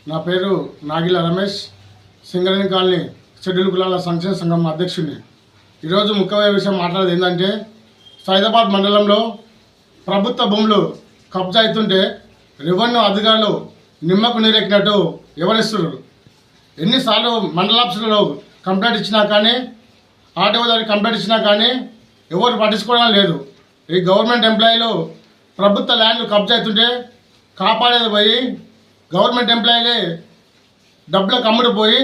నా పేరు Nagila Ramesh, Singareni colony schedule కులాల సంక్షేమ సంఘం అధ్యక్షుడిని. ఈరోజు ముఖ్యమైన విషయం మాట్లాడేది ఏంటంటే, సైదాబాద్ మండలంలో ప్రభుత్వ భూములు కబ్జా అవుతుంటే రెవెన్యూ అధికారులు నిమ్మకు నీరెక్కినట్టు వివరిస్తున్నారు. ఎన్నిసార్లు మండల ఆఫీసులలో కంప్లైంట్ ఇచ్చినా కానీ, ఆర్టీఓ దగ్గర కంప్లైంట్ ఇచ్చినా కానీ ఎవరు పట్టించుకోవడం లేదు. ఈ గవర్నమెంట్ ఎంప్లాయీలు ప్రభుత్వ ల్యాండ్లు కబ్జా అవుతుంటే కాపాడేది పోయి గవర్నమెంట్ ఎంప్లాయీలే డబ్బులకు అమ్ముడుపోయి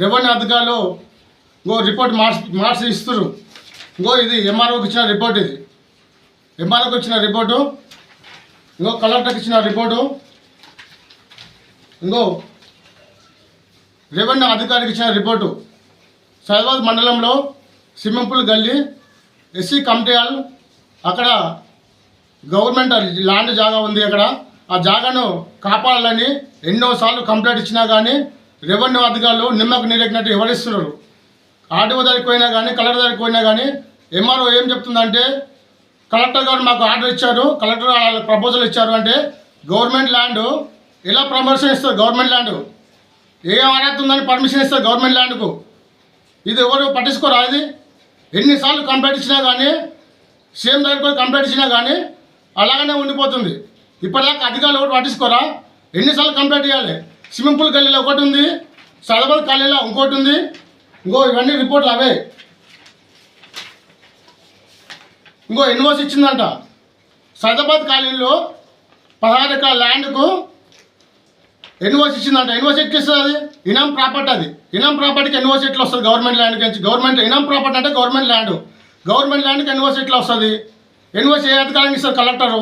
రెవెన్యూ అధికారులు రిపోర్ట్ మార్చి ఇస్తారు. ఇది ఎంఆర్ఓకి ఇచ్చిన రిపోర్ట్, ఇది ఎంఆర్ఓకి ఇచ్చిన రిపోర్టు, కలెక్టర్కి ఇచ్చిన రిపోర్టు, రెవెన్యూ అధికారికి ఇచ్చిన రిపోర్టు. సైదాబాద్ మండలంలో స్విమ్మింగ్ గల్లీ ఎస్సీ కమిటీ హాల్, అక్కడ గవర్నమెంట్ ల్యాండ్ జాగా ఉంది. అక్కడ ఆ జాగాను కాపాడాలని ఎన్నోసార్లు కంప్లైంట్ ఇచ్చినా కానీ రెవెన్యూ అధికారులు నిమ్మకు నీరెక్కినట్టు వివరిస్తున్నారు. ఆర్టీఓ దగ్గరికి పోయినా కానీ, కలెక్టర్ దగ్గరికి పోయినా కానీ ఎంఆర్ఓ ఏం చెప్తుందంటే, కలెక్టర్ గారు మాకు ఆర్డర్ ఇచ్చారు, కలెక్టర్ వాళ్ళకి ప్రపోజల్ ఇచ్చారు అంటే గవర్నమెంట్ ల్యాండ్ ఎలా పర్మిషన్ ఇస్తారు? గవర్నమెంట్ ల్యాండ్ ఏ అర్హత ఉందని పర్మిషన్ ఇస్తారు గవర్నమెంట్ ల్యాండ్కు? ఇది ఎవరు పట్టించుకోరా? ఇది ఎన్నిసార్లు కంప్లైంట్ ఇచ్చినా కానీ, సీఎం దగ్గరికి కంప్లైంట్ ఇచ్చినా కానీ అలాగనే ఉండిపోతుంది. ఇప్పటిదాకా అధికారులు ఒకటి పట్టించుకోరా? ఎన్నిసార్లు కంప్లైంట్ చేయాలి? స్విమ్మింగ్ పూల్ గల్లీలో ఒకటి ఉంది, సైదాబాద్ కాలనీలో ఇంకోటి ఉంది. ఇవన్నీ రిపోర్ట్లు అవే. ఎన్ఓసి ఇచ్చిందంట. సైదాబాద్ కాలనీలో 16 ఎకరాల ల్యాండ్కు ఎన్ఓసి ఇచ్చిందంట. ఎన్ఓసి ఎట్లా ఇస్తుంది? అది ఇనాం ప్రాపర్టీ. అది ఇనాం ప్రాపర్టీకి ఎన్ఓసి ఎట్లా వస్తుంది? గవర్నమెంట్ ల్యాండ్కి నుంచి. గవర్నమెంట్ ఇనాం ప్రాపర్టీ అంటే గవర్నమెంట్ ల్యాండ్. గవర్నమెంట్ ల్యాండ్కి ఎన్ఓసి ఎట్లా వస్తుంది? ఎన్ఓసి ఏ అధికారానికి ఇస్తారు? కలెక్టరు.